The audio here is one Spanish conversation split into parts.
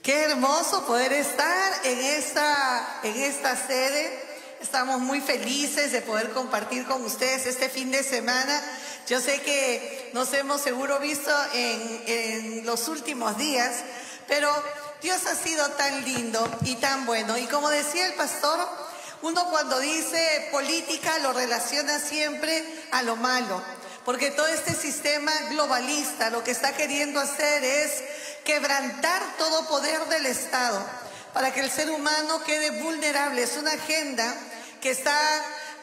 Qué hermoso poder estar en esta sede. Estamos muy felices de poder compartir con ustedes este fin de semana. Yo sé que nos hemos seguro visto en los últimos días, pero Dios ha sido tan lindo y tan bueno. Y como decía el pastor, uno cuando dice política lo relaciona siempre a lo malo, porque todo este sistema globalista lo que está queriendo hacer es quebrantar todo poder del Estado para que el ser humano quede vulnerable. Es una agenda que está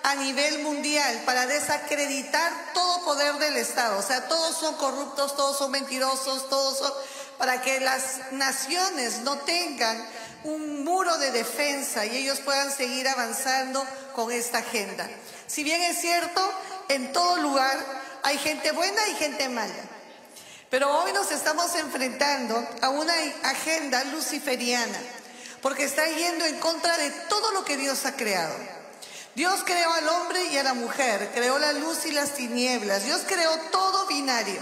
a nivel mundial para desacreditar todo poder del Estado. O sea, todos son corruptos, todos son mentirosos, todos son... para que las naciones no tengan un muro de defensa y ellos puedan seguir avanzando con esta agenda. Si bien es cierto, en todo lugar hay gente buena y gente mala. Pero hoy nos estamos enfrentando a una agenda luciferiana, porque está yendo en contra de todo lo que Dios ha creado. Dios creó al hombre y a la mujer, creó la luz y las tinieblas. Dios creó todo binario.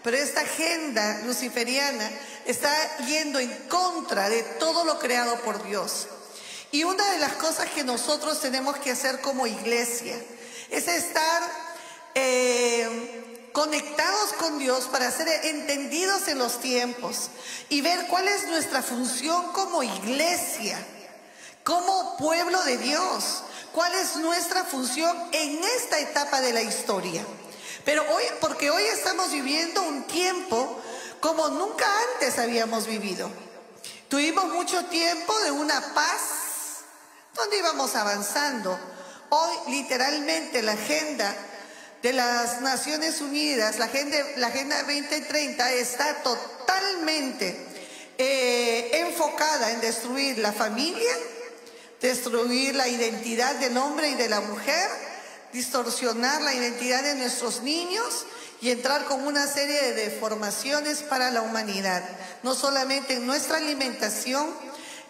Pero esta agenda luciferiana está yendo en contra de todo lo creado por Dios. Y una de las cosas que nosotros tenemos que hacer como iglesia es estar conectados con Dios para ser entendidos en los tiempos y ver cuál es nuestra función como iglesia, como pueblo de Dios, cuál es nuestra función en esta etapa de la historia. Pero hoy, porque hoy estamos viviendo un tiempo como nunca antes habíamos vivido. Tuvimos mucho tiempo de una paz donde íbamos avanzando. Hoy literalmente la agenda de las Naciones Unidas, la Agenda 2030 está totalmente enfocada en destruir la familia, destruir la identidad del hombre y de la mujer, distorsionar la identidad de nuestros niños y entrar con una serie de deformaciones para la humanidad. No solamente en nuestra alimentación,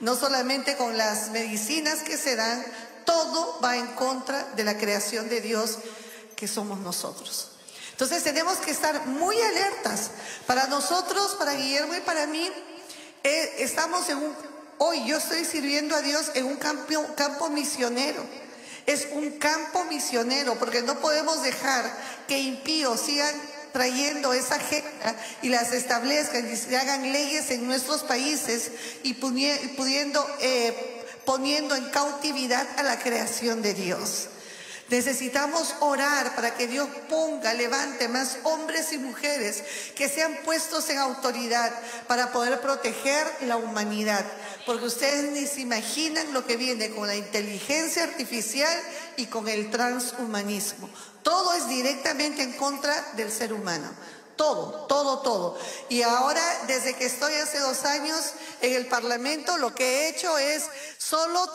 no solamente con las medicinas que se dan, todo va en contra de la creación de Dios que somos nosotros. Entonces tenemos que estar muy alertas. Para nosotros, para Guillermo y para mí, estamos hoy yo estoy sirviendo a Dios en un campo misionero. Es un campo misionero, porque no podemos dejar que impíos sigan trayendo esa agenda y las establezcan y se hagan leyes en nuestros países y poniendo en cautividad a la creación de Dios. Necesitamos orar para que Dios levante más hombres y mujeres que sean puestos en autoridad para poder proteger la humanidad. Porque ustedes ni se imaginan lo que viene con la inteligencia artificial y con el transhumanismo. Todo es directamente en contra del ser humano. Todo. Y ahora, desde que estoy hace 2 años en el Parlamento, lo que he hecho es solo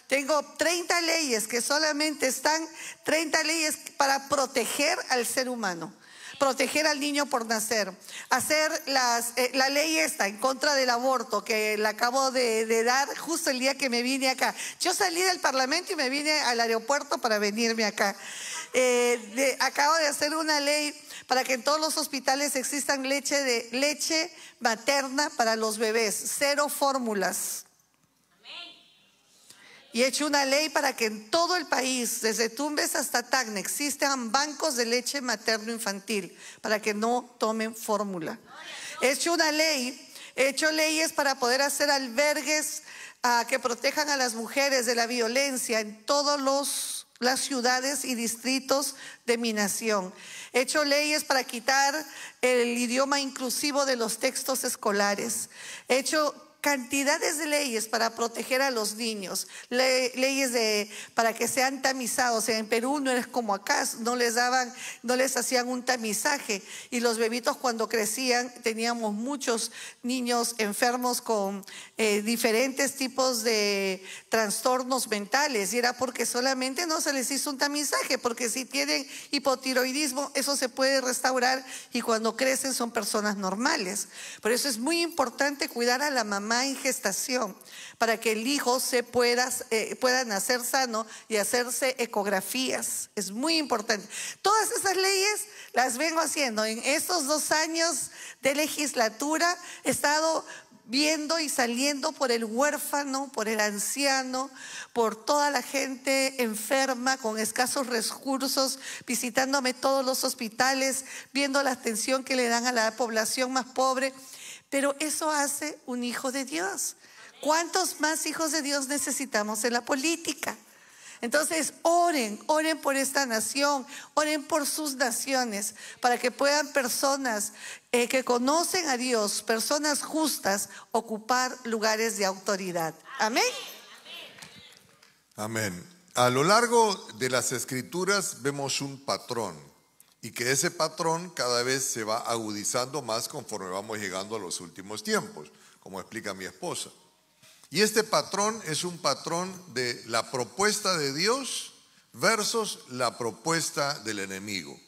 tengo 30 leyes que solamente están, 30 leyes para proteger al ser humano. Proteger al niño por nacer, hacer la ley esta en contra del aborto que la acabo de dar justo el día que me vine acá. Yo salí del Parlamento y me vine al aeropuerto para venirme acá. Acabo de hacer una ley para que en todos los hospitales existan leche materna para los bebés, 0 fórmulas. Y he hecho una ley para que en todo el país, desde Tumbes hasta Tacna, existan bancos de leche materno-infantil para que no tomen fórmula. He hecho leyes para poder hacer albergues que protejan a las mujeres de la violencia en todas las ciudades y distritos de mi nación. He hecho leyes para quitar el idioma inclusivo de los textos escolares. He hecho cantidades de leyes para proteger a los niños, leyes para que sean tamizados. En Perú no es como acá, no les hacían un tamizaje y los bebitos cuando crecían teníamos muchos niños enfermos con diferentes tipos de trastornos mentales y era porque solamente no se les hizo un tamizaje, porque si tienen hipotiroidismo eso se puede restaurar y cuando crecen son personas normales. Por eso es muy importante cuidar a la mamá en gestación para que el hijo pueda nacer sano y hacerse ecografías. Es muy importante. Todas esas leyes las vengo haciendo. En estos 2 años de legislatura he estado viendo y saliendo por el huérfano, por el anciano, por toda la gente enferma con escasos recursos, visitándome todos los hospitales, viendo la atención que le dan a la población más pobre. Pero eso hace un hijo de Dios. ¿Cuántos más hijos de Dios necesitamos en la política? Entonces, oren por esta nación, oren por sus naciones, para que puedan personas que conocen a Dios, personas justas, ocupar lugares de autoridad. Amén. Amén. A lo largo de las Escrituras vemos un patrón, y que ese patrón cada vez se va agudizando más conforme vamos llegando a los últimos tiempos, como explica mi esposa. Y este patrón es un patrón de la propuesta de Dios versus la propuesta del enemigo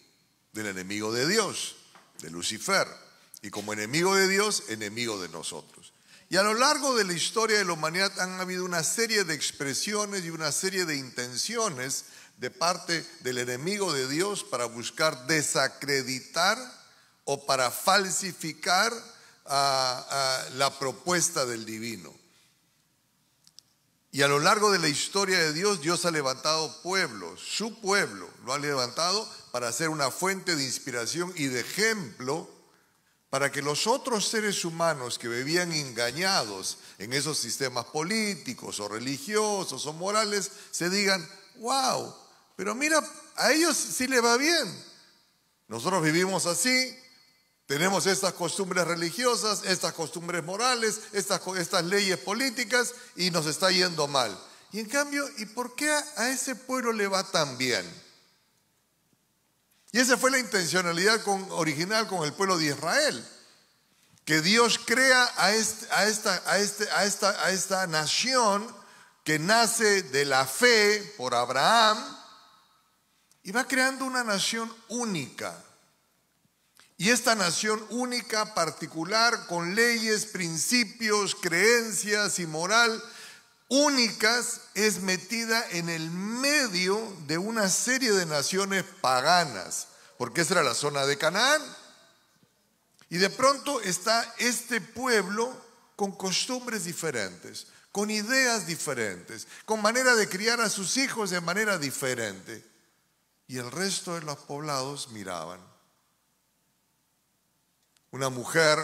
de Dios, de Lucifer. Y como enemigo de Dios, enemigo de nosotros. Y a lo largo de la historia de la humanidad han habido una serie de expresiones y una serie de intenciones de parte del enemigo de Dios para buscar desacreditar o para falsificar la propuesta del divino. Y a lo largo de la historia de Dios, Dios ha levantado pueblos, su pueblo lo ha levantado para ser una fuente de inspiración y de ejemplo para que los otros seres humanos que vivían engañados en esos sistemas políticos o religiosos o morales se digan, wow, pero mira, a ellos sí le va bien. Nosotros vivimos así, tenemos estas costumbres religiosas, estas costumbres morales, estas leyes políticas y nos está yendo mal. Y en cambio, ¿y por qué a ese pueblo le va tan bien? Y esa fue la intencionalidad original con el pueblo de Israel. Que Dios crea a esta nación que nace de la fe por Abraham y va creando una nación única. Y esta nación única, particular, con leyes, principios, creencias y moral únicas, es metida en el medio de una serie de naciones paganas, porque esa era la zona de Canaán. Y de pronto está este pueblo con costumbres diferentes, con ideas diferentes, con manera de criar a sus hijos de manera diferente. Y el resto de los poblados miraban. Una mujer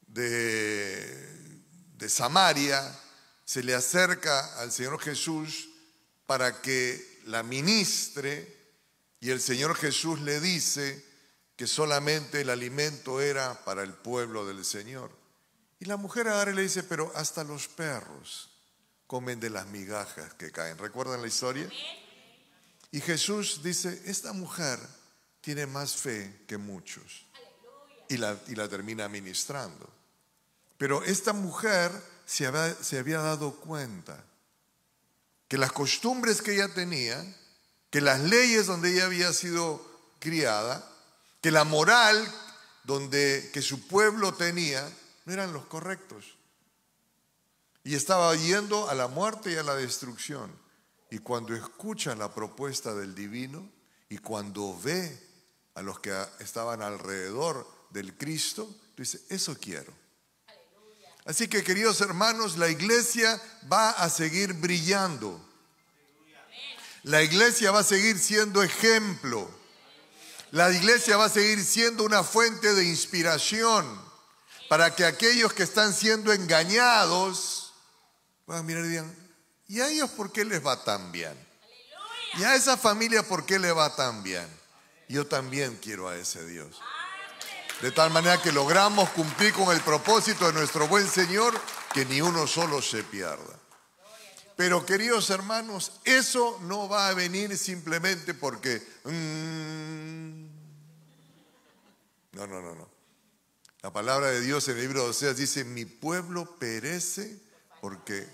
de Samaria se le acerca al Señor Jesús para que la ministre, y el Señor Jesús le dice que solamente el alimento era para el pueblo del Señor. Y la mujer agarra y le dice, pero hasta los perros comen de las migajas que caen. ¿Recuerdan la historia? Y Jesús dice, esta mujer tiene más fe que muchos. Y la termina ministrando. Pero esta mujer se había dado cuenta que las costumbres que ella tenía, que las leyes donde ella había sido criada, que la moral que su pueblo tenía, no eran los correctos. Y estaba yendo a la muerte y a la destrucción. Y cuando escucha la propuesta del divino y cuando ve a los que estaban alrededor del Cristo, dice, eso quiero. Así que, queridos hermanos, la iglesia va a seguir brillando. La iglesia va a seguir siendo ejemplo. La iglesia va a seguir siendo una fuente de inspiración para que aquellos que están siendo engañados puedan mirar y digan, ¿y a ellos por qué les va tan bien? ¿Y a esa familia por qué le va tan bien? Yo también quiero a ese Dios. De tal manera que logramos cumplir con el propósito de nuestro buen Señor, que ni uno solo se pierda. Pero, queridos hermanos, eso no va a venir simplemente porque no. La palabra de Dios en el libro de Oseas dice, mi pueblo perece porque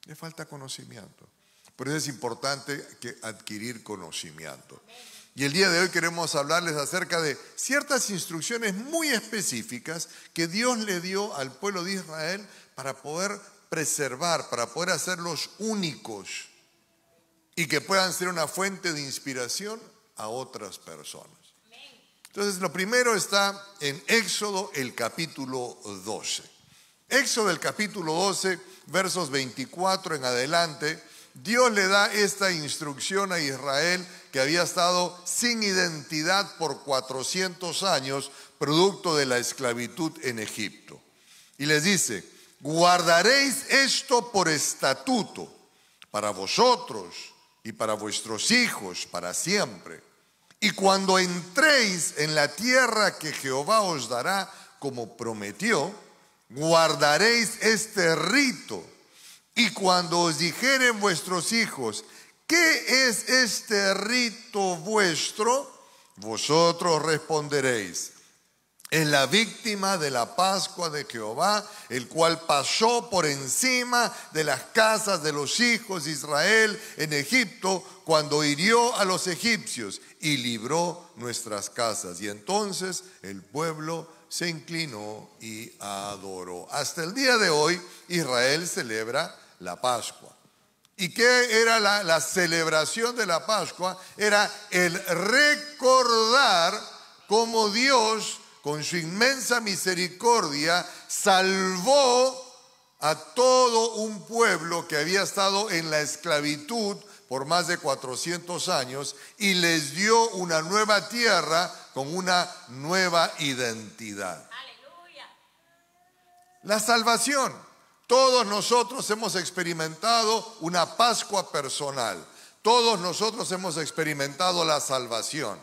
le falta conocimiento. Por eso es importante adquirir conocimiento. Y el día de hoy queremos hablarles acerca de ciertas instrucciones muy específicas que Dios le dio al pueblo de Israel para poder preservar, para poder hacerlos únicos y que puedan ser una fuente de inspiración a otras personas. Entonces, lo primero está en Éxodo, el capítulo 12. Éxodo, el capítulo 12, versos 24 en adelante, Dios le da esta instrucción a Israel que había estado sin identidad por 400 años, producto de la esclavitud en Egipto. Y les dice: guardaréis esto por estatuto para vosotros y para vuestros hijos para siempre. Y cuando entréis en la tierra que Jehová os dará, como prometió, guardaréis este rito. Y cuando os dijeren vuestros hijos: ¿qué es este rito vuestro?, vosotros responderéis: es la víctima de la Pascua de Jehová, el cual pasó por encima de las casas de los hijos de Israel en Egipto, cuando hirió a los egipcios y libró nuestras casas. Y entonces el pueblo se inclinó y adoró. Hasta el día de hoy Israel celebra la Pascua. ¿Y qué era la celebración de la Pascua? Era el recordar cómo Dios, con su inmensa misericordia, salvó a todo un pueblo que había estado en la esclavitud por más de 400 años y les dio una nueva tierra con una nueva identidad. ¡Aleluya! La salvación. Todos nosotros hemos experimentado una Pascua personal. Todos nosotros hemos experimentado la salvación.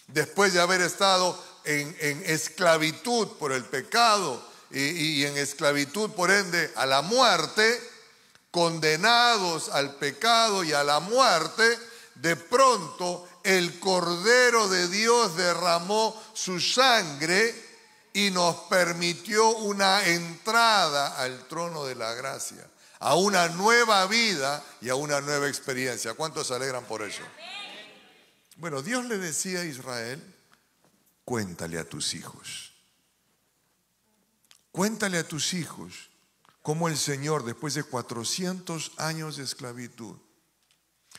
Después de haber estado en esclavitud por el pecado y en esclavitud por ende a la muerte, condenados al pecado y a la muerte, de pronto el Cordero de Dios derramó su sangre y nos permitió una entrada al trono de la gracia, a una nueva vida y a una nueva experiencia. ¿Cuántos se alegran por eso? Bueno, Dios le decía a Israel: cuéntale a tus hijos. Cuéntale a tus hijos cómo el Señor, después de 400 años de esclavitud,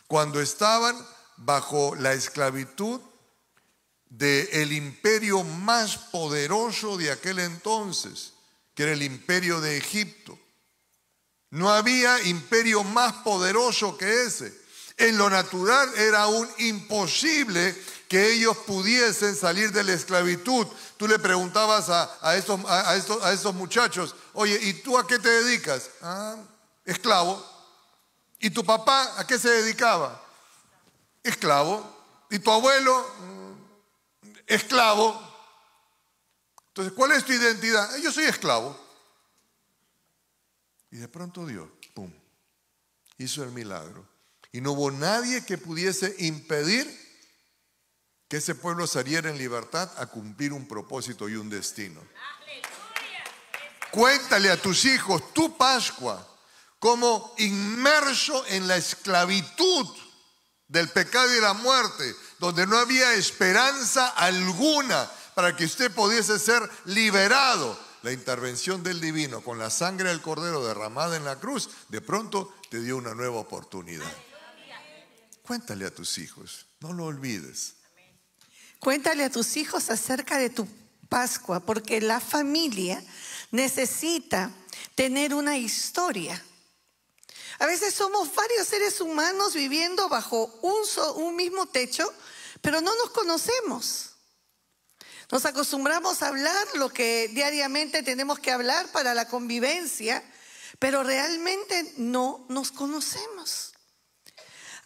cuando estaban bajo la esclavitud del imperio más poderoso de aquel entonces, que era el imperio de Egipto. No había imperio más poderoso que ese. En lo natural era aún imposible que ellos pudiesen salir de la esclavitud. Tú le preguntabas a estos muchachos: oye, ¿y tú a qué te dedicas? Esclavo. ¿Y tu papá a qué se dedicaba? Esclavo. ¿Y tu abuelo? Esclavo. Entonces, ¿cuál es tu identidad? Yo soy esclavo. Y de pronto Dios, ¡pum!, hizo el milagro. Y no hubo nadie que pudiese impedir que ese pueblo saliera en libertad a cumplir un propósito y un destino. Cuéntale a tus hijos tu Pascua como inmerso en la esclavitud del pecado y la muerte, donde no había esperanza alguna para que usted pudiese ser liberado. La intervención del divino con la sangre del Cordero derramada en la cruz, de pronto te dio una nueva oportunidad. Cuéntale a tus hijos, no lo olvides. Cuéntale a tus hijos acerca de tu Pascua, porque la familia necesita tener una historia. A veces somos varios seres humanos viviendo bajo un mismo techo, pero no nos conocemos. Nos acostumbramos a hablar lo que diariamente tenemos que hablar para la convivencia, pero realmente no nos conocemos.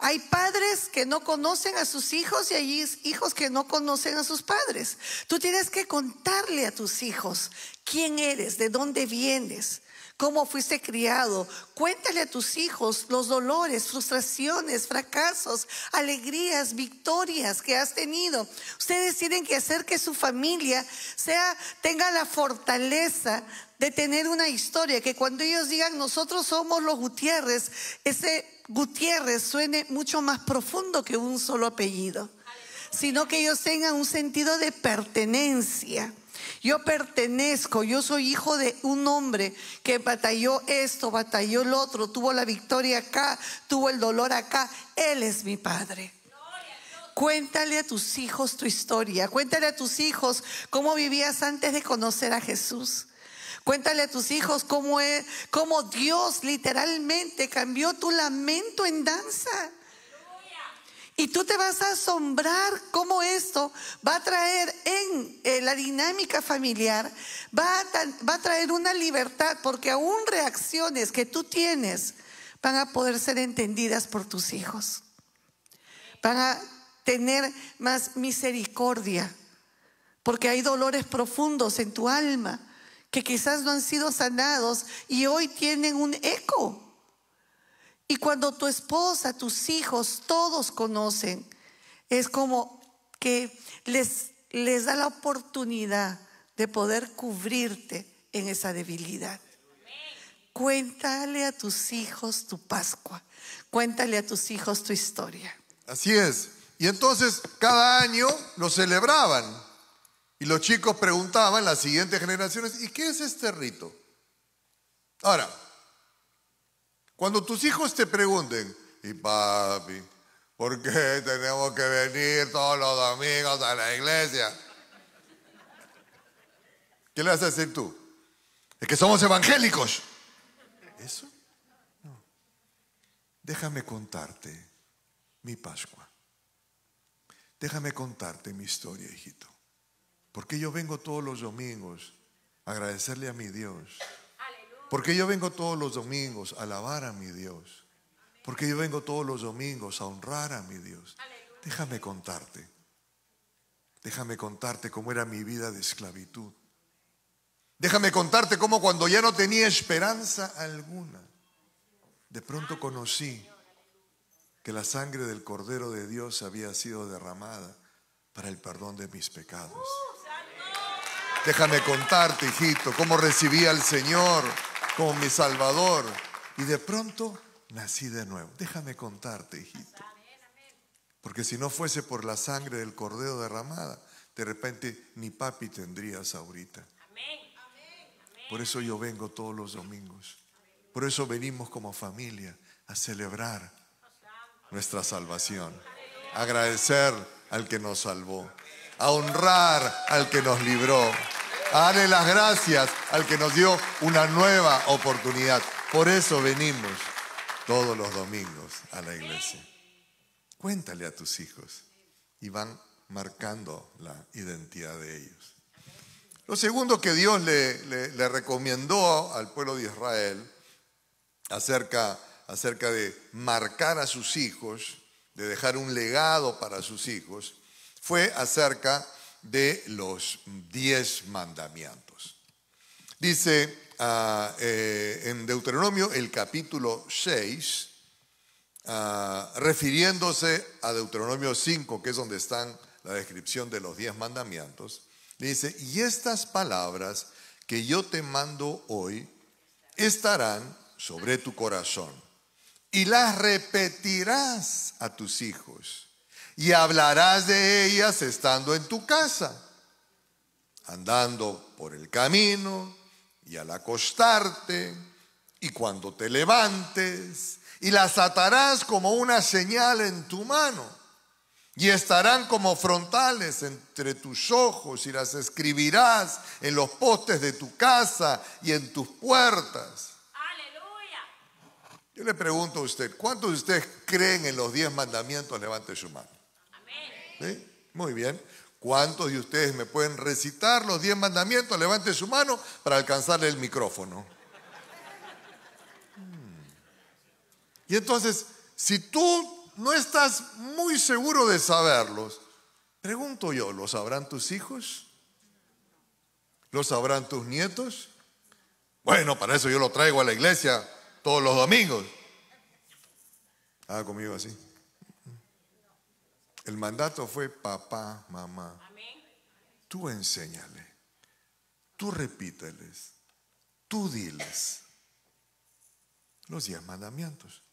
Hay padres que no conocen a sus hijos y hay hijos que no conocen a sus padres. Tú tienes que contarle a tus hijos quién eres, de dónde vienes, cómo fuiste criado. Cuéntale a tus hijos los dolores, frustraciones, fracasos, alegrías, victorias que has tenido. Ustedes tienen que hacer que su familia tenga la fortaleza de tener una historia, que cuando ellos digan nosotros somos los Gutiérrez, ese Gutiérrez suene mucho más profundo que un solo apellido, sino que ellos tengan un sentido de pertenencia. Yo pertenezco, yo soy hijo de un hombre que batalló esto, batalló lo otro, tuvo la victoria acá, tuvo el dolor acá. Él es mi padre. Cuéntale a tus hijos tu historia. Cuéntale a tus hijos cómo vivías antes de conocer a Jesús. Cuéntale a tus hijos cómo Dios literalmente cambió tu lamento en danza. Y tú te vas a asombrar cómo esto va a traer en la dinámica familiar, va a traer una libertad, porque aún reacciones que tú tienes van a poder ser entendidas por tus hijos. Van a tener más misericordia, porque hay dolores profundos en tu alma que quizás no han sido sanados y hoy tienen un eco. Y cuando tu esposa, tus hijos, todos conocen, es como que les da la oportunidad de poder cubrirte en esa debilidad. Cuéntale a tus hijos tu Pascua. Cuéntale a tus hijos tu historia. Así es. Y entonces cada año lo celebraban. Y los chicos preguntaban, las siguientes generaciones, ¿y qué es este rito? Ahora, cuando tus hijos te pregunten, y papi, ¿por qué tenemos que venir todos los domingos a la iglesia? ¿Qué le vas a decir tú? Es que somos evangélicos. ¿Eso? No. Déjame contarte mi Pascua. Déjame contarte mi historia, hijito. Porque yo vengo todos los domingos a agradecerle a mi Dios. Porque yo vengo todos los domingos a alabar a mi Dios. Porque yo vengo todos los domingos a honrar a mi Dios. Déjame contarte. Déjame contarte cómo era mi vida de esclavitud. Déjame contarte cómo cuando ya no tenía esperanza alguna, de pronto conocí que la sangre del Cordero de Dios había sido derramada para el perdón de mis pecados. Déjame contarte, hijito, cómo recibí al Señor como mi Salvador y de pronto nací de nuevo. Déjame contarte, hijito, porque si no fuese por la sangre del Cordero derramada, de repente ni papi tendrías ahorita. Por eso yo vengo todos los domingos. Por eso venimos como familia a celebrar nuestra salvación, a agradecer al que nos salvó, a honrar al que nos libró, a darle las gracias al que nos dio una nueva oportunidad. Por eso venimos todos los domingos a la iglesia. Cuéntale a tus hijos y van marcando la identidad de ellos. Lo segundo que Dios le recomendó al pueblo de Israel acerca de marcar a sus hijos, de dejar un legado para sus hijos, fue acerca de los 10 mandamientos. Dice en Deuteronomio el capítulo 6, refiriéndose a Deuteronomio 5, que es donde están la descripción de los 10 mandamientos, dice: y estas palabras que yo te mando hoy estarán sobre tu corazón y las repetirás a tus hijos y hablarás de ellas estando en tu casa, andando por el camino y al acostarte y cuando te levantes, y las atarás como una señal en tu mano y estarán como frontales entre tus ojos y las escribirás en los postes de tu casa y en tus puertas. ¡Aleluya! Yo le pregunto a usted, ¿cuántos de ustedes creen en los 10 mandamientos? Levante su mano. Amén. ¿Sí? Muy bien. ¿Cuántos de ustedes me pueden recitar los 10 mandamientos? Levante su mano para alcanzarle el micrófono. Y entonces, si tú no estás muy seguro de saberlos, pregunto yo, ¿los sabrán tus hijos? ¿Los sabrán tus nietos? Bueno, para eso yo lo traigo a la iglesia todos los domingos. Haga conmigo así. El mandato fue papá, mamá. Tú enséñale, tú repíteles, tú diles los 10 mandamientos.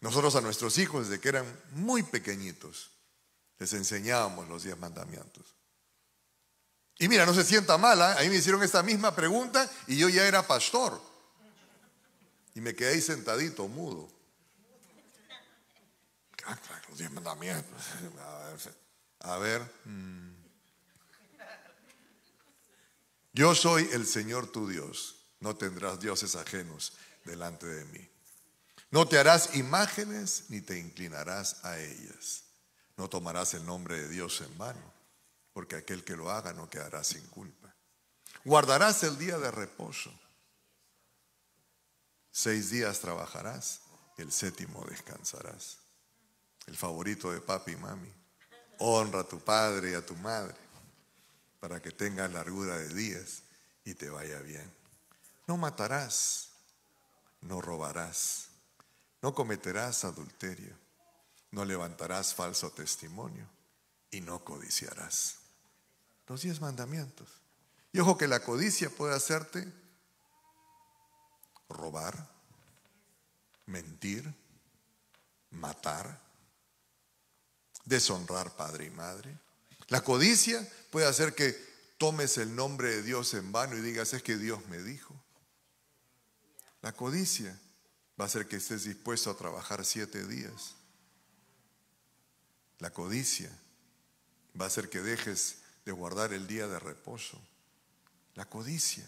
Nosotros a nuestros hijos, desde que eran muy pequeñitos, les enseñábamos los 10 mandamientos. Y mira, no se sienta mal, ¿eh? Ahí me hicieron esta misma pregunta y yo ya era pastor. Y me quedé ahí sentadito, mudo. Claro, los 10 mandamientos. A ver. Yo soy el Señor tu Dios. No tendrás dioses ajenos delante de mí. No te harás imágenes ni te inclinarás a ellas. No tomarás el nombre de Dios en vano, porque aquel que lo haga no quedará sin culpa. Guardarás el día de reposo. 6 días trabajarás y el 7º descansarás. El favorito de papi y mami. Honra a tu padre y a tu madre para que tengas largura de días y te vaya bien. No matarás, no robarás, no cometerás adulterio, no levantarás falso testimonio y no codiciarás. Los 10 mandamientos. Y ojo que la codicia puede hacerte robar, mentir, matar, deshonrar padre y madre. La codicia puede hacer que tomes el nombre de Dios en vano y digas, es que Dios me dijo. La codicia va a hacer que estés dispuesto a trabajar 7 días. La codicia va a hacer que dejes de guardar el día de reposo. La codicia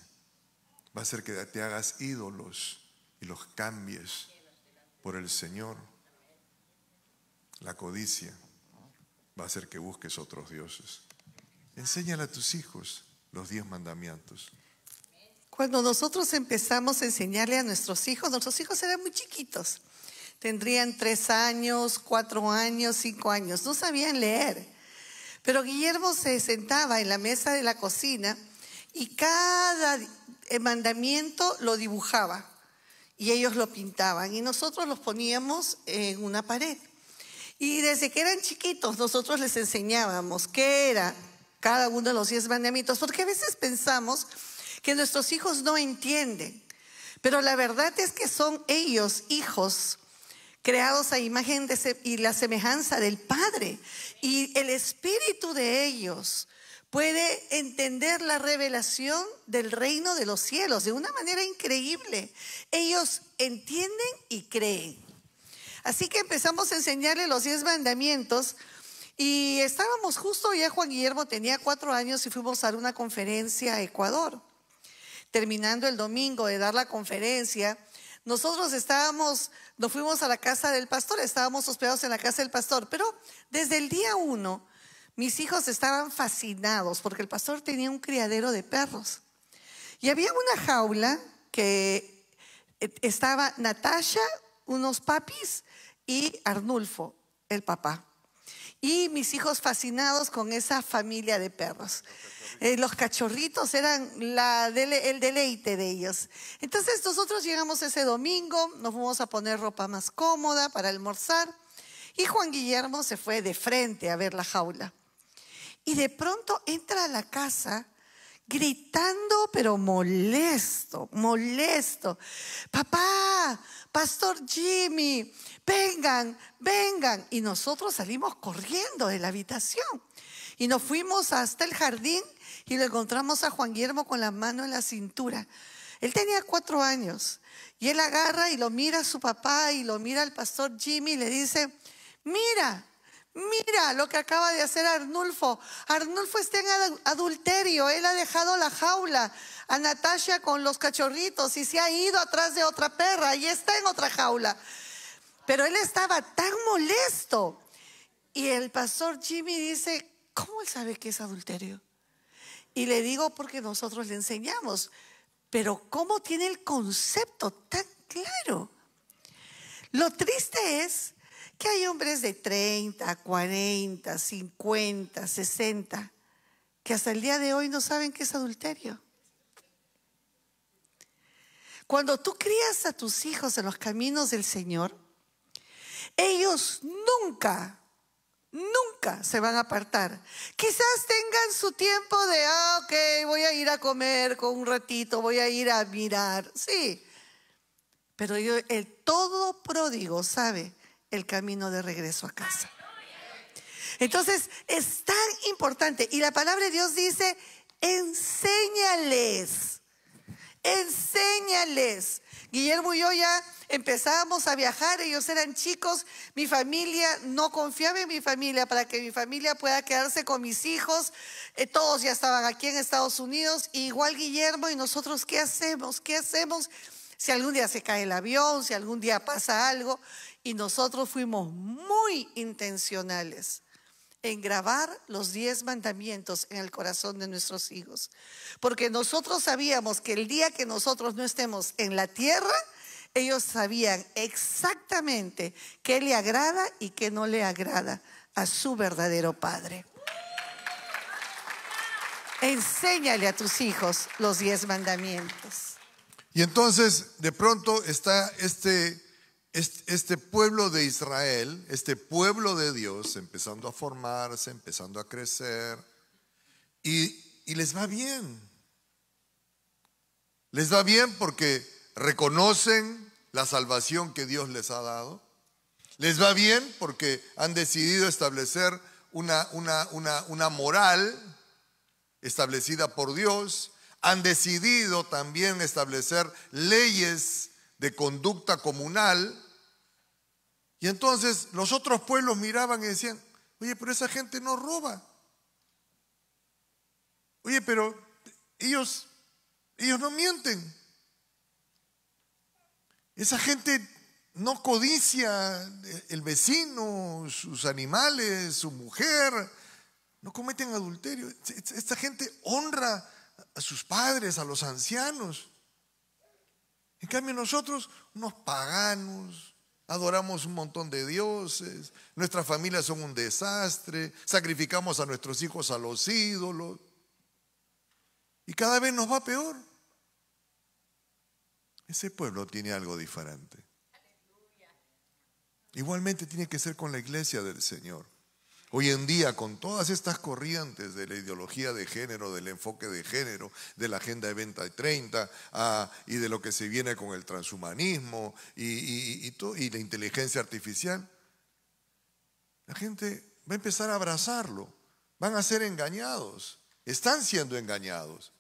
va a hacer que te hagas ídolos y los cambies por el Señor. La codicia va a hacer que busques otros dioses. Enséñale a tus hijos los 10 mandamientos. Cuando nosotros empezamos a enseñarle a nuestros hijos eran muy chiquitos. Tendrían 3 años, 4 años, 5 años. No sabían leer. Pero Guillermo se sentaba en la mesa de la cocina y cada mandamiento lo dibujaba. Y ellos lo pintaban. Y nosotros los poníamos en una pared. Y desde que eran chiquitos nosotros les enseñábamos qué era cada uno de los 10 mandamientos. Porque a veces pensamos que nuestros hijos no entienden. Pero la verdad es que son ellos hijos creados a imagen y la semejanza del Padre. Y el espíritu de ellos puede entender la revelación del reino de los cielos de una manera increíble. Ellos entienden y creen. Así que empezamos a enseñarle los 10 mandamientos y estábamos justo, ya Juan Guillermo tenía 4 años y fuimos a dar una conferencia a Ecuador. Terminando el domingo de dar la conferencia, nosotros nos fuimos a la casa del pastor, estábamos hospedados en la casa del pastor, pero desde el día 1 mis hijos estaban fascinados porque el pastor tenía un criadero de perros. Y había una jaula que estaba Natasha, unos papis y Arnulfo, el papá. Y mis hijos fascinados con esa familia de perros. Los cachorritos eran el deleite de ellos. Entonces nosotros llegamos ese domingo, nos fuimos a poner ropa más cómoda para almorzar y Juan Guillermo se fue de frente a ver la jaula. Y de pronto entra a la casa gritando, pero molesto. Papá, Pastor Jimmy, vengan. Y nosotros salimos corriendo de la habitación. Y nos fuimos hasta el jardín y lo encontramos a Juan Guillermo con la mano en la cintura. Él tenía 4 años. Y él agarra y lo mira a su papá y lo mira al Pastor Jimmy y le dice, mira lo que acaba de hacer Arnulfo. Arnulfo está en adulterio. Él ha dejado la jaula a Natasha con los cachorritos y se ha ido atrás de otra perra y está en otra jaula. Pero él estaba tan molesto. Y el Pastor Jimmy dice, ¿cómo él sabe que es adulterio? Y le digo, porque nosotros le enseñamos. Pero ¿cómo tiene el concepto tan claro? Lo triste es que hay hombres de 30, 40, 50, 60 que hasta el día de hoy no saben qué es adulterio. Cuando tú crías a tus hijos en los caminos del Señor, ellos nunca se van a apartar. Quizás tengan su tiempo de, ok, voy a ir a comer con un ratito, voy a ir a mirar, sí. Pero el todo pródigo sabe el camino de regreso a casa. Entonces es tan importante. Y la palabra de Dios dice, enséñales Guillermo y yo ya empezábamos a viajar, ellos eran chicos, mi familia no confiaba en mi familia para que mi familia pueda quedarse con mis hijos, todos ya estaban aquí en Estados Unidos, igual Guillermo, y nosotros, ¿qué hacemos? ¿Qué hacemos? Si algún día se cae el avión, si algún día pasa algo, y nosotros fuimos muy intencionales en grabar los 10 mandamientos en el corazón de nuestros hijos, porque nosotros sabíamos que el día que nosotros no estemos en la tierra, ellos sabían exactamente qué le agrada y qué no le agrada a su verdadero Padre. Enséñale a tus hijos los 10 mandamientos. Y entonces de pronto está este pueblo de Israel, este pueblo de Dios, empezando a formarse, empezando a crecer, y les va bien. Les va bien porque reconocen la salvación que Dios les ha dado. Les va bien porque han decidido establecer una moral establecida por Dios. Han decidido también establecer leyes de conducta comunal. Y entonces los otros pueblos miraban y decían: oye, pero esa gente no roba. Oye, pero ellos no mienten. Esa gente no codicia el vecino, sus animales, su mujer. No cometen adulterio. Esta gente honra a sus padres, a los ancianos. En cambio nosotros, unos paganos, adoramos un montón de dioses, nuestras familias son un desastre, sacrificamos a nuestros hijos a los ídolos y cada vez nos va peor. Ese pueblo tiene algo diferente. Igualmente tiene que ser con la iglesia del Señor. Hoy en día, con todas estas corrientes de la ideología de género, del enfoque de género, de la Agenda 2030 y de lo que se viene con el transhumanismo y la inteligencia artificial, la gente va a empezar a abrazarlo, van a ser engañados, están siendo engañados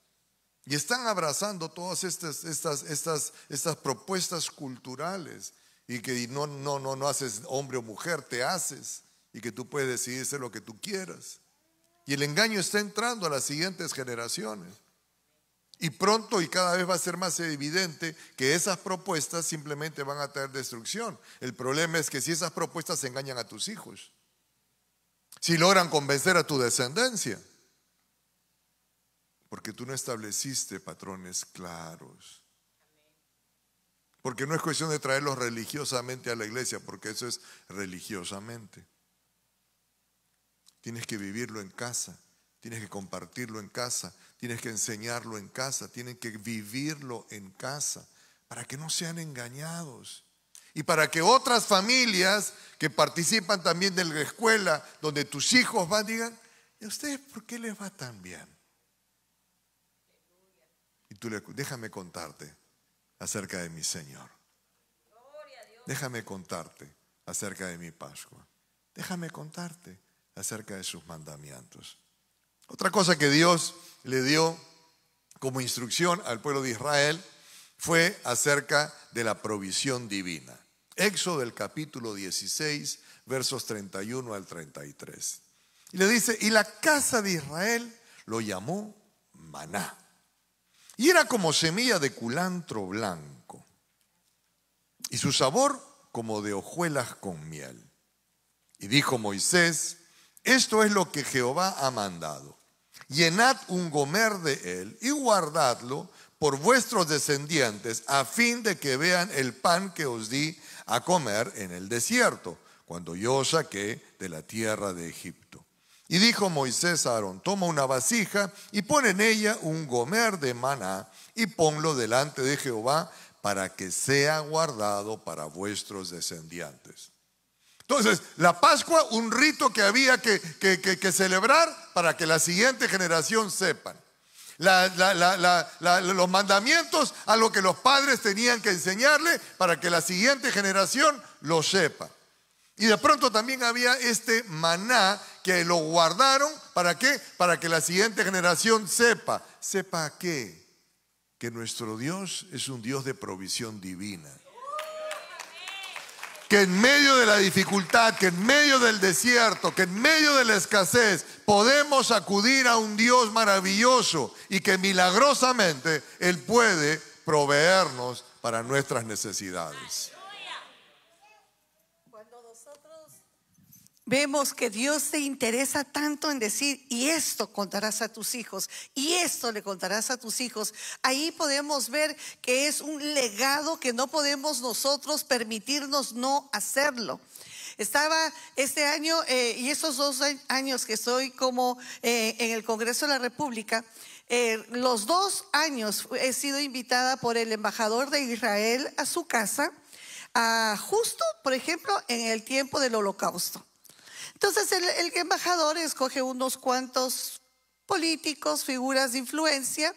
y están abrazando todas estas propuestas culturales y que no haces hombre o mujer, te haces. Y que tú puedes decidir ser lo que tú quieras. Y el engaño está entrando a las siguientes generaciones. Y pronto y cada vez va a ser más evidente que esas propuestas simplemente van a traer destrucción. El problema es que si esas propuestas engañan a tus hijos, si logran convencer a tu descendencia, porque tú no estableciste patrones claros. Porque no es cuestión de traerlos religiosamente a la iglesia, porque eso es religiosamente. Tienes que vivirlo en casa, tienes que compartirlo en casa, tienes que enseñarlo en casa, tienes que vivirlo en casa para que no sean engañados y para que otras familias que participan también de la escuela donde tus hijos van digan: ¿y a ustedes por qué les va tan bien? Y tú déjame contarte acerca de mi Señor, déjame contarte acerca de mi Pascua, déjame contarte acerca de sus mandamientos. Otra cosa que Dios le dio como instrucción al pueblo de Israel fue acerca de la provisión divina. Éxodo del capítulo 16, versos 31 al 33. Y le dice: y la casa de Israel lo llamó maná. Y era como semilla de culantro blanco, y su sabor como de hojuelas con miel. Y dijo Moisés: esto es lo que Jehová ha mandado. Llenad un gomer de él y guardadlo por vuestros descendientes, a fin de que vean el pan que os di a comer en el desierto, cuando yo os saqué de la tierra de Egipto. Y dijo Moisés a Aarón: toma una vasija y pon en ella un gomer de maná y ponlo delante de Jehová para que sea guardado para vuestros descendientes. Entonces, la Pascua, un rito que había que celebrar para que la siguiente generación sepan. Los mandamientos, a lo que los padres tenían que enseñarle para que la siguiente generación lo sepa. Y de pronto también había este maná que lo guardaron, ¿para qué? Para que la siguiente generación sepa. ¿Sepa qué? que nuestro Dios es un Dios de provisión divina. Que en medio de la dificultad, que en medio del desierto, que en medio de la escasez, podemos acudir a un Dios maravilloso y que milagrosamente Él puede proveernos para nuestras necesidades. Cuando nosotros vemos que Dios se interesa tanto en decir, y esto contarás a tus hijos, y esto le contarás a tus hijos, ahí podemos ver que es un legado que no podemos nosotros permitirnos no hacerlo. Estaba este año y estos 2 años que estoy como en el Congreso de la República, los 2 años he sido invitada por el embajador de Israel a su casa, justo, por ejemplo, en el tiempo del Holocausto. Entonces el embajador escoge unos cuantos políticos, figuras de influencia,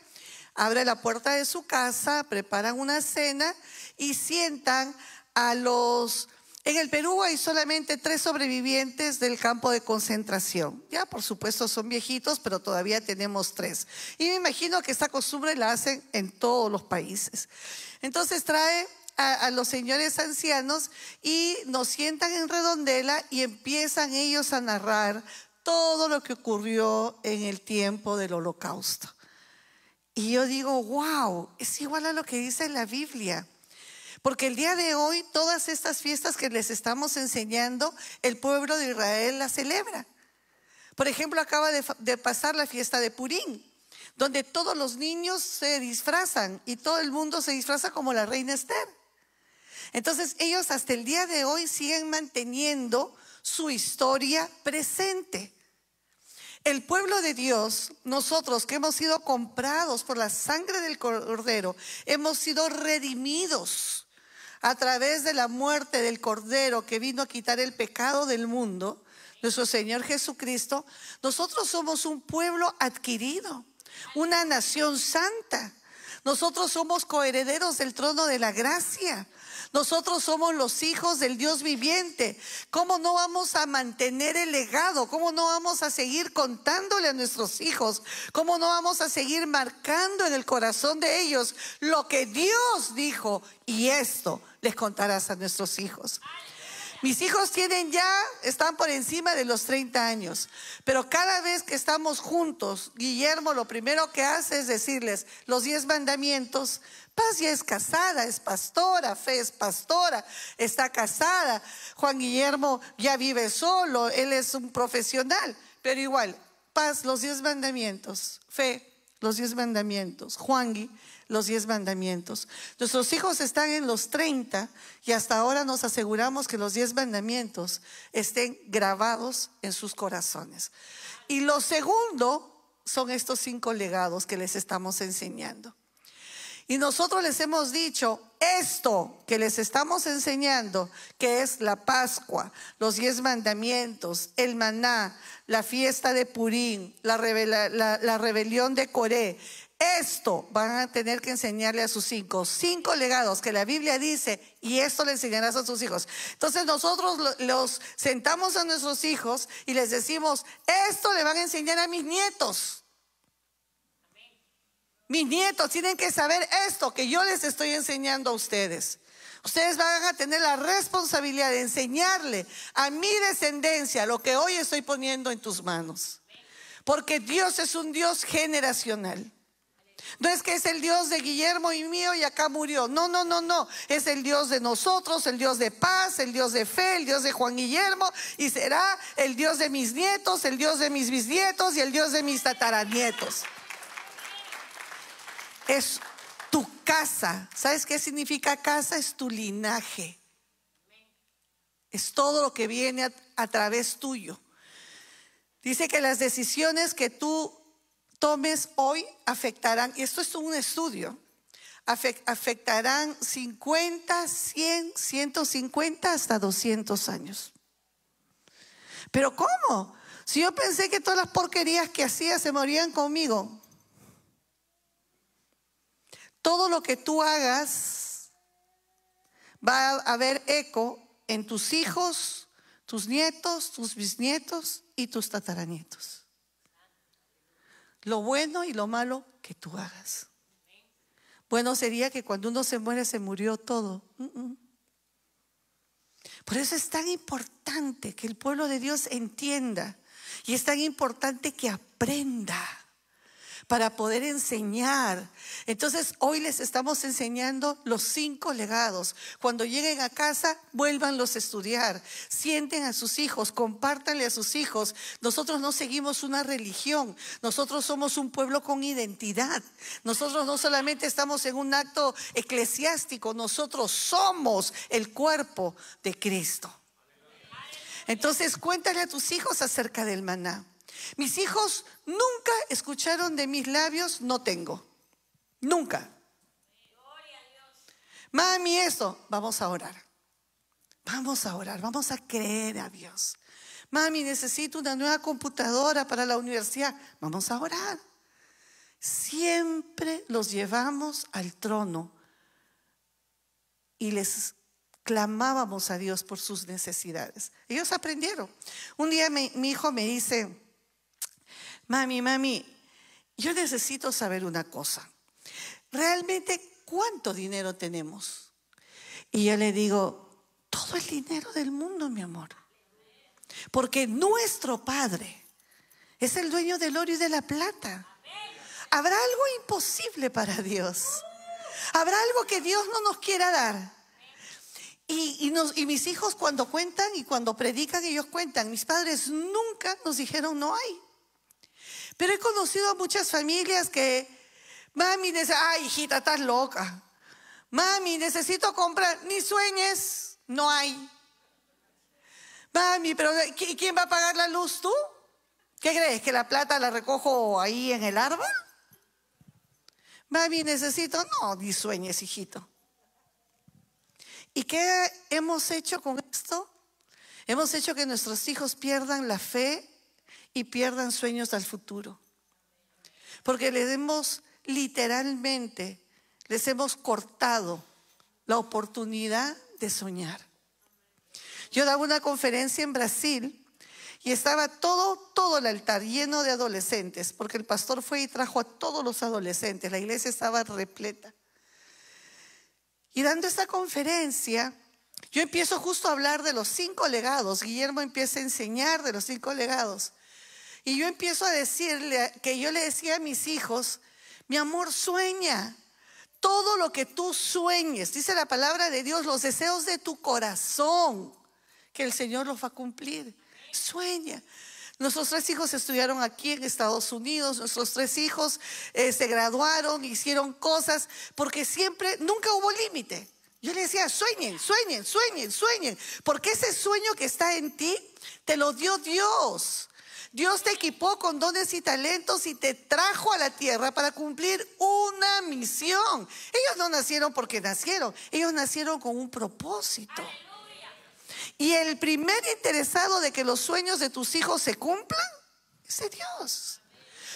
abre la puerta de su casa, preparan una cena y sientan a los... En el Perú hay solamente 3 sobrevivientes del campo de concentración. Ya, por supuesto, son viejitos, pero todavía tenemos 3. Y me imagino que esta costumbre la hacen en todos los países. Entonces trae a los señores ancianos y nos sientan en redondela y empiezan ellos a narrar todo lo que ocurrió en el tiempo del Holocausto. Y yo digo, wow, es igual a lo que dice la Biblia. Porque el día de hoy, todas estas fiestas que les estamos enseñando, el pueblo de Israel las celebra. Por ejemplo, acaba de pasar la fiesta de Purim, donde todos los niños se disfrazan y todo el mundo se disfraza como la reina Esther. Entonces ellos hasta el día de hoy siguen manteniendo su historia presente. El pueblo de Dios, nosotros que hemos sido comprados por la sangre del Cordero, hemos sido redimidos a través de la muerte del Cordero que vino a quitar el pecado del mundo, nuestro Señor Jesucristo. Nosotros somos un pueblo adquirido, una nación santa. Nosotros somos coherederos del trono de la gracia. Nosotros somos los hijos del Dios viviente. ¿Cómo no vamos a mantener el legado? ¿Cómo no vamos a seguir contándole a nuestros hijos? ¿Cómo no vamos a seguir marcando en el corazón de ellos lo que Dios dijo? Y esto les contarás a nuestros hijos. Mis hijos están por encima de los 30 años, pero cada vez que estamos juntos, Guillermo lo primero que hace es decirles los 10 mandamientos. Paz ya es casada, es pastora, Fe es pastora, está casada. Juan Guillermo ya vive solo, él es un profesional, pero igual, Paz, los 10 mandamientos, Fe, los 10 mandamientos, Juangui, los 10 mandamientos. Nuestros hijos están en los 30 y hasta ahora nos aseguramos que los 10 mandamientos estén grabados en sus corazones. Y lo segundo son estos 5 legados que les estamos enseñando. Y nosotros les hemos dicho esto que les estamos enseñando, que es la Pascua, los 10 mandamientos, el maná, la fiesta de Purim, la rebelión de Coré. Esto van a tener que enseñarle a sus hijos. 5 legados que la Biblia dice, y esto le enseñarás a sus hijos. Entonces nosotros los sentamos a nuestros hijos y les decimos, esto le van a enseñar a mis nietos. Mis nietos tienen que saber esto que yo les estoy enseñando a ustedes. Ustedes van a tener la responsabilidad de enseñarle a mi descendencia lo que hoy estoy poniendo en tus manos. Porque Dios es un Dios generacional. No es que es el Dios de Guillermo y mío y acá murió. No. Es el Dios de nosotros, el Dios de paz, el Dios de fe, el Dios de Juan Guillermo. Y será el Dios de mis nietos, el Dios de mis bisnietos y el Dios de mis tataranietos. Es tu casa. ¿Sabes qué significa casa? Es tu linaje. Es todo lo que viene a través tuyo. Dice que las decisiones que tú tomes hoy afectarán, y esto es un estudio, afectarán 50, 100, 150 hasta 200 años. ¿Pero cómo? Si yo pensé que todas las porquerías que hacía se morían conmigo. Todo lo que tú hagas va a haber eco en tus hijos, tus nietos, tus bisnietos y tus tataranietos. Lo bueno y lo malo que tú hagas. Bueno sería que cuando uno se muere se murió todo. Por eso es tan importante que el pueblo de Dios entienda, y es tan importante que aprenda para poder enseñar. Entonces hoy les estamos enseñando los 5 legados. Cuando lleguen a casa, vuélvanlos a estudiar, sienten a sus hijos, compártanle a sus hijos. Nosotros no seguimos una religión, nosotros somos un pueblo con identidad. Nosotros no solamente estamos en un acto eclesiástico, nosotros somos el cuerpo de Cristo. Entonces cuéntale a tus hijos acerca del maná. Mis hijos nunca escucharon de mis labios no tengo. Nunca. Mami, eso. Vamos a orar. Vamos a orar. Vamos a creer a Dios. Mami, necesito una nueva computadora para la universidad. Vamos a orar. Siempre los llevamos al trono y les clamábamos a Dios por sus necesidades. Ellos aprendieron. Un día mi hijo me dice: Mami, yo necesito saber una cosa. ¿Realmente cuánto dinero tenemos? Y yo le digo: todo el dinero del mundo, mi amor. Porque nuestro Padre es el dueño del oro y de la plata. ¿Habrá algo imposible para Dios? ¿Habrá algo que Dios no nos quiera dar? Y mis hijos cuando cuentan y cuando predican, ellos cuentan. Mis padres nunca nos dijeron no hay. Pero he conocido a muchas familias que, mami, ay, hijita, estás loca. Mami, necesito comprar, ni sueñes, no hay. Mami, pero ¿quién va a pagar la luz? ¿Tú? ¿Qué crees? ¿Que la plata la recojo ahí en el árbol? Mami, necesito, no, ni sueñes, hijito. ¿Y qué hemos hecho con esto? Hemos hecho que nuestros hijos pierdan la fe y pierdan sueños al futuro. Porque literalmente les hemos cortado la oportunidad de soñar. Yo daba una conferencia en Brasil y estaba todo el altar lleno de adolescentes, porque el pastor fue y trajo a todos los adolescentes. La iglesia estaba repleta. Y dando esta conferencia, yo empiezo justo a hablar de los 5 legados. Guillermo empieza a enseñar de los 5 legados. Y yo empiezo a decirle, que yo le decía a mis hijos: mi amor, sueña. Todo lo que tú sueñes, dice la palabra de Dios, los deseos de tu corazón, que el Señor los va a cumplir. Sueña. Nuestros 3 hijos estudiaron aquí en Estados Unidos. Nuestros 3 hijos se graduaron, hicieron cosas, porque nunca hubo límite. Yo le decía: sueñen, sueñen, sueñen, sueñen, porque ese sueño que está en ti te lo dio Dios. Dios te equipó con dones y talentos y te trajo a la tierra para cumplir una misión. Ellos no nacieron porque nacieron, ellos nacieron con un propósito. Y el primer interesado de que los sueños de tus hijos se cumplan es Dios.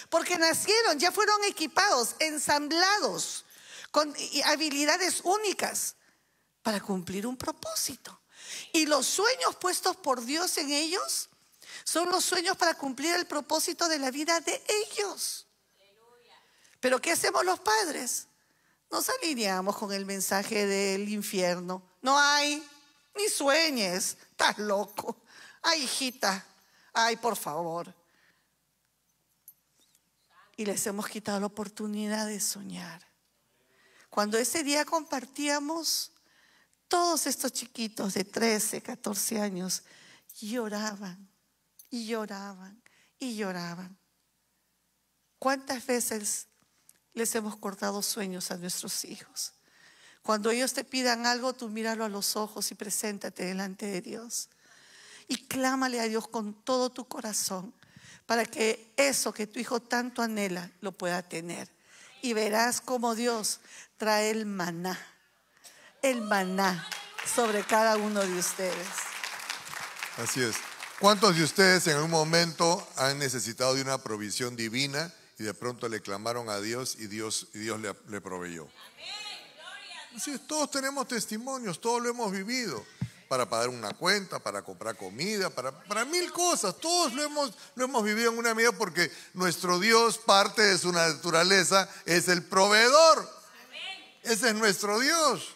Porque nacieron, ya fueron equipados, ensamblados, con habilidades únicas para cumplir un propósito. Y los sueños puestos por Dios en ellos son los sueños para cumplir el propósito de la vida de ellos. Pero ¿qué hacemos los padres? Nos alineamos con el mensaje del infierno. No hay, ni sueñes, estás loco. Ay, hijita, ay, por favor. Y les hemos quitado la oportunidad de soñar. Cuando ese día compartíamos, todos estos chiquitos de 13, 14 años lloraban. Y lloraban, y lloraban. ¿Cuántas veces les hemos cortado sueños a nuestros hijos? Cuando ellos te pidan algo, tú míralo a los ojos y preséntate delante de Dios. Y clámale a Dios con todo tu corazón para que eso que tu hijo tanto anhela lo pueda tener. Y verás cómo Dios trae el maná sobre cada uno de ustedes. Así es. ¿Cuántos de ustedes en algún momento han necesitado de una provisión divina y de pronto le clamaron a Dios y Dios le proveyó? Así es, todos tenemos testimonios, todos lo hemos vivido. Para pagar una cuenta, para comprar comida, para 1000 cosas. Todos lo hemos vivido en una medida porque nuestro Dios, parte de su naturaleza, es el proveedor. Ese es nuestro Dios.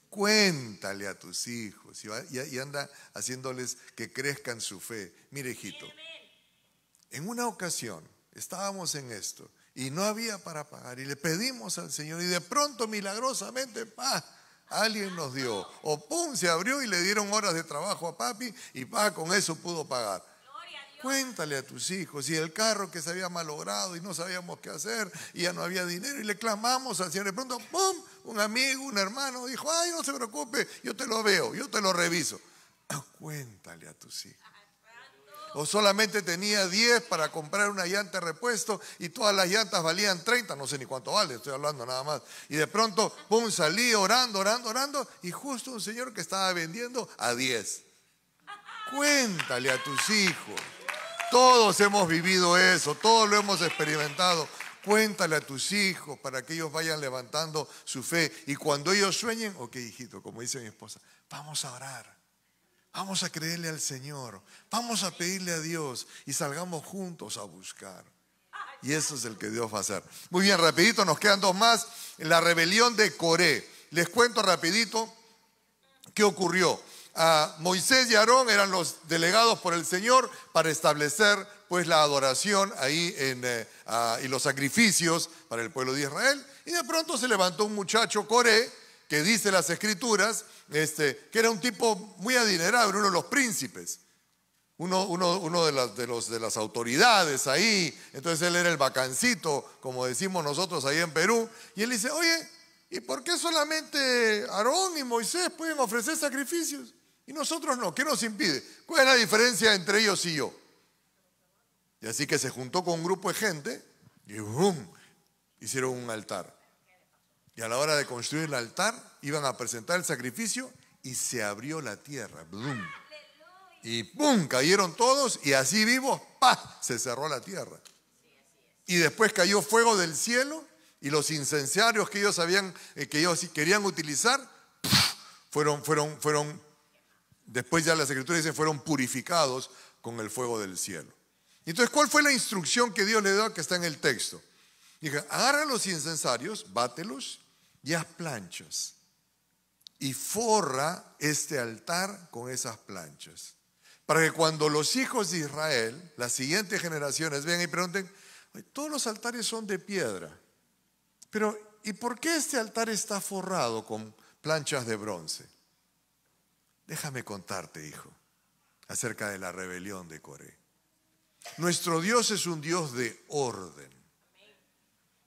Cuéntale a tus hijos y anda haciéndoles que crezcan su fe. Mire, hijito, en una ocasión estábamos en esto y no había para pagar y le pedimos al Señor y de pronto milagrosamente, alguien nos dio, o pum, se abrió y le dieron horas de trabajo a papi y con eso pudo pagar. Cuéntale a tus hijos, y el carro que se había malogrado y no sabíamos qué hacer y ya no había dinero y le clamamos al Señor, de pronto, pum, un amigo, un hermano dijo, ay, no se preocupe, yo te lo veo, yo te lo reviso. Cuéntale a tus hijos. O solamente tenía 10 para comprar una llanta de repuesto y todas las llantas valían 30, no sé ni cuánto vale, estoy hablando nada más. Y de pronto, pum, salí orando y justo un señor que estaba vendiendo a 10. Cuéntale a tus hijos. Todos hemos vivido eso, todos lo hemos experimentado. Cuéntale a tus hijos para que ellos vayan levantando su fe. Y cuando ellos sueñen, ok, hijito, como dice mi esposa, vamos a orar. Vamos a creerle al Señor, vamos a pedirle a Dios y salgamos juntos a buscar. Y eso es el que Dios va a hacer. Muy bien, rapidito, nos quedan 2 más. La rebelión de Coré. Les cuento rapidito qué ocurrió. Moisés y Aarón eran los delegados por el Señor para establecer pues la adoración ahí y los sacrificios para el pueblo de Israel. Y de pronto se levantó un muchacho, Coré, que dice las escrituras, que era un tipo muy adinerado, era uno de los príncipes, uno de las autoridades ahí. Entonces él era el bacancito, como decimos nosotros ahí en Perú. Y él dice, oye, ¿y por qué solamente Aarón y Moisés pueden ofrecer sacrificios y nosotros no? ¿Qué nos impide? ¿Cuál es la diferencia entre ellos y yo? Y así que se juntó con un grupo de gente y ¡bum!, hicieron un altar. Y a la hora de construir el altar, iban a presentar el sacrificio y se abrió la tierra. ¡Blum! Y ¡pum!, cayeron todos y así vivos, ¡pah!, se cerró la tierra. Y después cayó fuego del cielo y los incensarios que ellos querían utilizar, fueron, después ya las escrituras dicen, fueron purificados con el fuego del cielo. Entonces, ¿cuál fue la instrucción que Dios le dio, que está en el texto? Dije, agarra los incensarios, bátelos y haz planchas y forra este altar con esas planchas, para que cuando los hijos de Israel, las siguientes generaciones, vengan y pregunten, todos los altares son de piedra, pero ¿y por qué este altar está forrado con planchas de bronce? Déjame contarte, hijo, acerca de la rebelión de Coré. Nuestro Dios es un Dios de orden.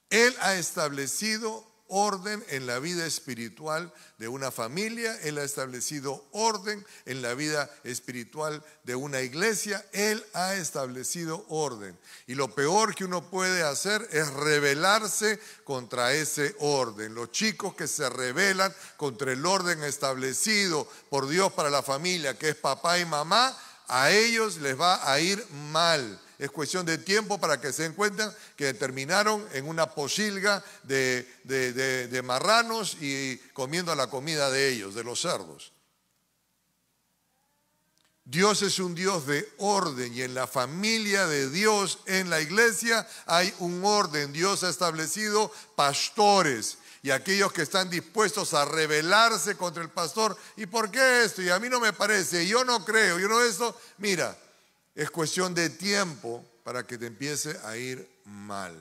Él ha establecido orden en la vida espiritual de una familia, Él ha establecido orden en la vida espiritual de una iglesia, Él ha establecido orden. Y lo peor que uno puede hacer es rebelarse contra ese orden. Los chicos que se rebelan contra el orden establecido por Dios para la familia, que es papá y mamá, a ellos les va a ir mal. Es cuestión de tiempo para que se den cuenta que terminaron en una posilga de marranos y comiendo la comida de ellos, de los cerdos. Dios es un Dios de orden y en la familia de Dios, en la iglesia, hay un orden. Dios ha establecido pastores y aquellos que están dispuestos a rebelarse contra el pastor. ¿Y por qué esto? Y a mí no me parece, yo no creo, yo no esto. Mira, es cuestión de tiempo para que te empiece a ir mal.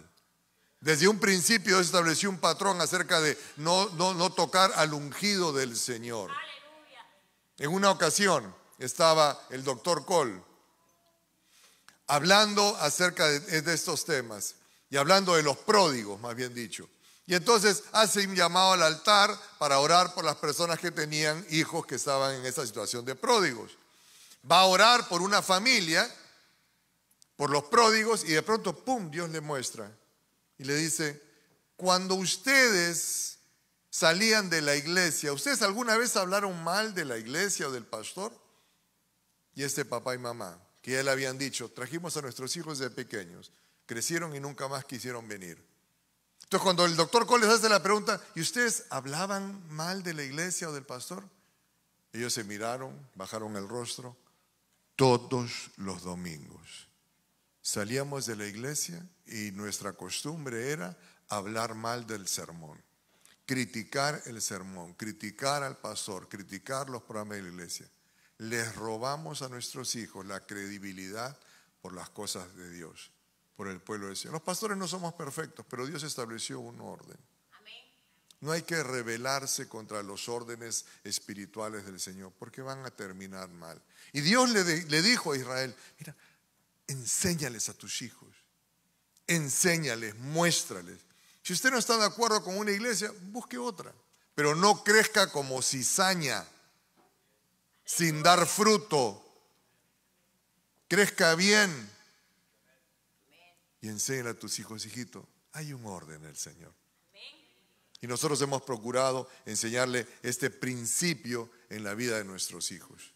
Desde un principio Dios estableció un patrón acerca de no tocar al ungido del Señor. ¡Aleluya! En una ocasión estaba el doctor Cole hablando acerca de estos temas y hablando de los pródigos, más bien dicho. Y entonces hace un llamado al altar para orar por las personas que tenían hijos que estaban en esa situación de pródigos. Va a orar por una familia, por los pródigos, y de pronto, ¡pum!, Dios le muestra y le dice, cuando ustedes salían de la iglesia, ¿ustedes alguna vez hablaron mal de la iglesia o del pastor? Y este papá y mamá, que ya le habían dicho, trajimos a nuestros hijos de pequeños, crecieron y nunca más quisieron venir. Entonces cuando el doctor Cole les hace la pregunta, ¿y ustedes hablaban mal de la iglesia o del pastor? Ellos se miraron, bajaron el rostro. Todos los domingos salíamos de la iglesia y nuestra costumbre era hablar mal del sermón. criticar el sermón, criticar al pastor, criticar los programas de la iglesia. Les robamos a nuestros hijos la credibilidad por las cosas de Dios, por el pueblo del Señor. Los pastores no somos perfectos, pero Dios estableció un orden. No hay que rebelarse contra los órdenes espirituales del Señor, porque van a terminar mal. Y Dios le dijo a Israel, mira, enséñales a tus hijos, enséñales, muéstrales. Si usted no está de acuerdo con una iglesia, busque otra, pero no crezca como cizaña, sin dar fruto. Crezca bien y enséñale a tus hijos, hijito, hay un orden en el Señor. Y nosotros hemos procurado enseñarle este principio en la vida de nuestros hijos,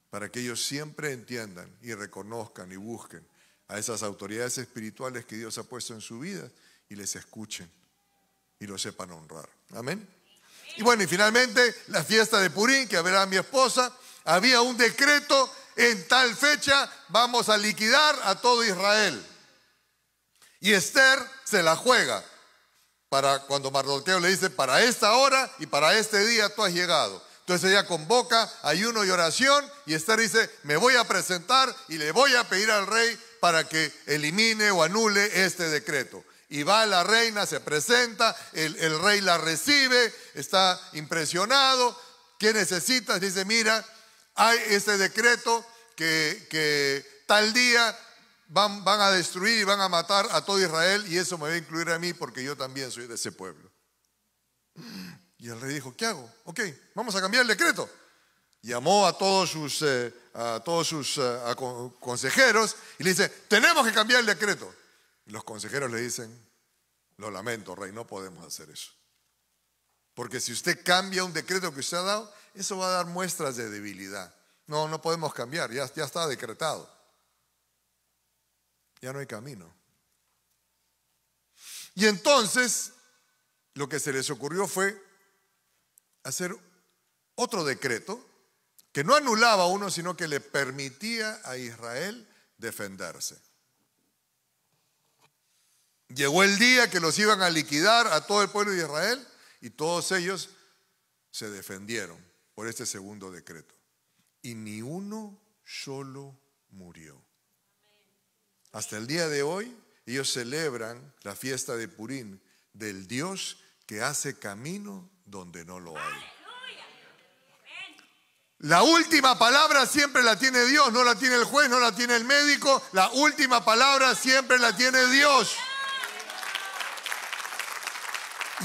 para que ellos siempre entiendan y reconozcan y busquen a esas autoridades espirituales que Dios ha puesto en su vida y les escuchen y lo sepan honrar. Amén. Y bueno, y finalmente la fiesta de Purim, que verá mi esposa, había un decreto: en tal fecha vamos a liquidar a todo Israel. Y Esther se la juega. Para cuando Mardoqueo le dice, para esta hora y para este día tú has llegado. Entonces ella convoca ayuno y oración, y Esther dice, me voy a presentar y le voy a pedir al rey para que elimine o anule este decreto. Y va la reina, se presenta, el rey la recibe, está impresionado. ¿Qué necesitas? Dice, mira, hay este decreto que tal día van a destruir y van a matar a todo Israel, y eso me va a incluir a mí porque yo también soy de ese pueblo. Y el rey dijo, ¿qué hago? Ok, vamos a cambiar el decreto. Llamó a todos sus consejeros y le dice, tenemos que cambiar el decreto. Y los consejeros le dicen, lo lamento, rey, no podemos hacer eso. Porque si usted cambia un decreto que usted ha dado, eso va a dar muestras de debilidad. No podemos cambiar, ya está decretado. Ya no hay camino. Y entonces lo que se les ocurrió fue hacer otro decreto que no anulaba uno, sino que le permitía a Israel defenderse. Llegó el día que los iban a liquidar a todo el pueblo de Israel, y todos ellos se defendieron por este segundo decreto. Y ni uno solo murió. Hasta el día de hoy, ellos celebran la fiesta de Purim, del Dios que hace camino donde no lo hay. La última palabra siempre la tiene Dios, no la tiene el juez, no la tiene el médico. La última palabra siempre la tiene Dios.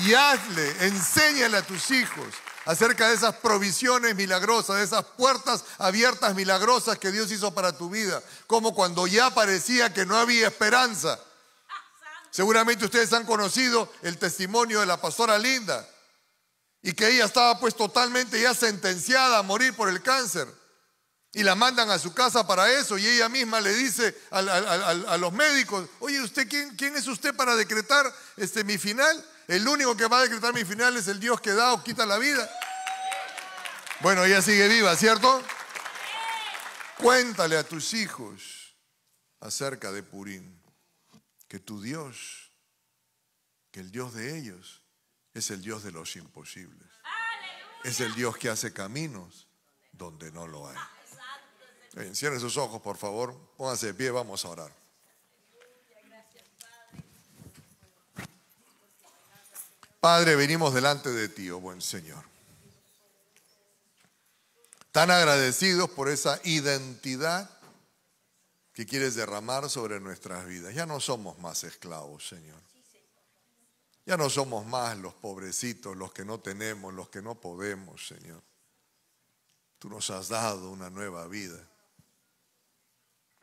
Y hazle, enséñale a tus hijos acerca de esas provisiones milagrosas, de esas puertas abiertas milagrosas que Dios hizo para tu vida, como cuando ya parecía que no había esperanza. Seguramente ustedes han conocido el testimonio de la pastora Linda, y que ella estaba pues totalmente ya sentenciada a morir por el cáncer, y la mandan a su casa para eso, y ella misma le dice a los médicos, oye, ¿usted quién es usted para decretar mi final? El único que va a decretar mi final es el Dios que da o quita la vida. Bueno, ella sigue viva, ¿cierto? Cuéntale a tus hijos acerca de Purim, que tu Dios, que el Dios de ellos es el Dios de los imposibles. Es el Dios que hace caminos donde no lo hay. Cierren sus ojos, por favor. Pónganse de pie, vamos a orar. Padre, venimos delante de ti, oh buen Señor. Tan agradecidos por esa identidad que quieres derramar sobre nuestras vidas. Ya no somos más esclavos, Señor. Ya no somos más los pobrecitos, los que no tenemos, los que no podemos, Señor. Tú nos has dado una nueva vida.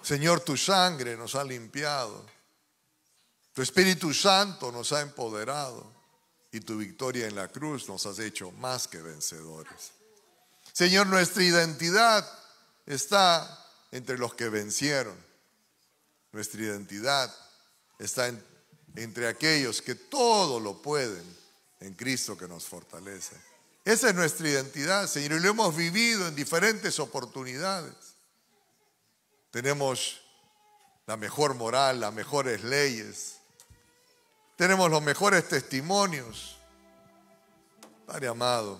Señor, tu sangre nos ha limpiado. Tu Espíritu Santo nos ha empoderado. Y tu victoria en la cruz nos has hecho más que vencedores. Señor, nuestra identidad está entre los que vencieron. Nuestra identidad está entre aquellos que todo lo pueden en Cristo que nos fortalece. Esa es nuestra identidad, Señor, y lo hemos vivido en diferentes oportunidades. Tenemos la mejor moral, las mejores leyes. Tenemos los mejores testimonios. Padre amado,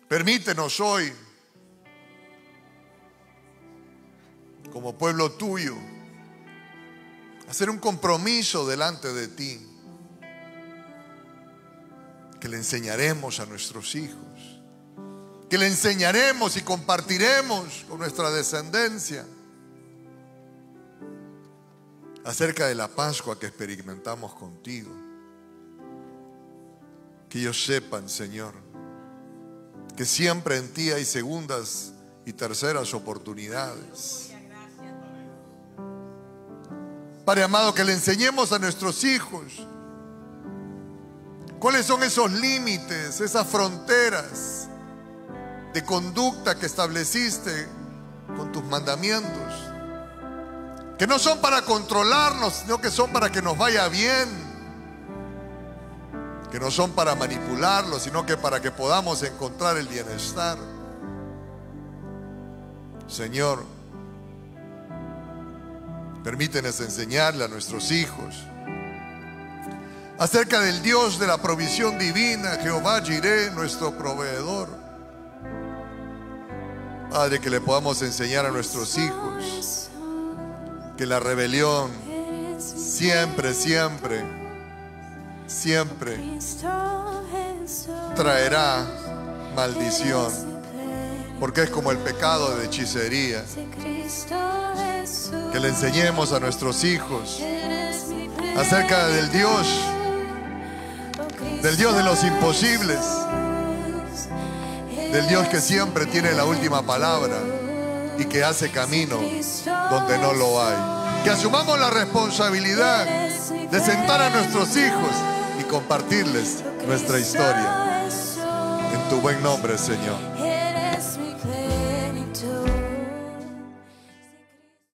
permítenos hoy, como pueblo tuyo, hacer un compromiso delante de ti, que le enseñaremos a nuestros hijos, que le enseñaremos y compartiremos con nuestra descendencia acerca de la Pascua que experimentamos contigo. Que ellos sepan, Señor, que siempre en ti hay segundas y terceras oportunidades. Padre amado, que le enseñemos a nuestros hijos cuáles son esos límites, esas fronteras de conducta que estableciste con tus mandamientos, que no son para controlarnos, sino que son para que nos vaya bien, que no son para manipularlos, sino que para que podamos encontrar el bienestar. Señor, permítenos enseñarle a nuestros hijos acerca del Dios de la provisión divina, Jehová Jireh, nuestro proveedor. Padre, que le podamos enseñar a nuestros hijos que la rebelión siempre traerá maldición, porque es como el pecado de hechicería. Que le enseñemos a nuestros hijos acerca del Dios de los imposibles, del Dios que siempre tiene la última palabra y que hace camino donde no lo hay. Que asumamos la responsabilidad de sentar a nuestros hijos y compartirles nuestra historia. En tu buen nombre, Señor.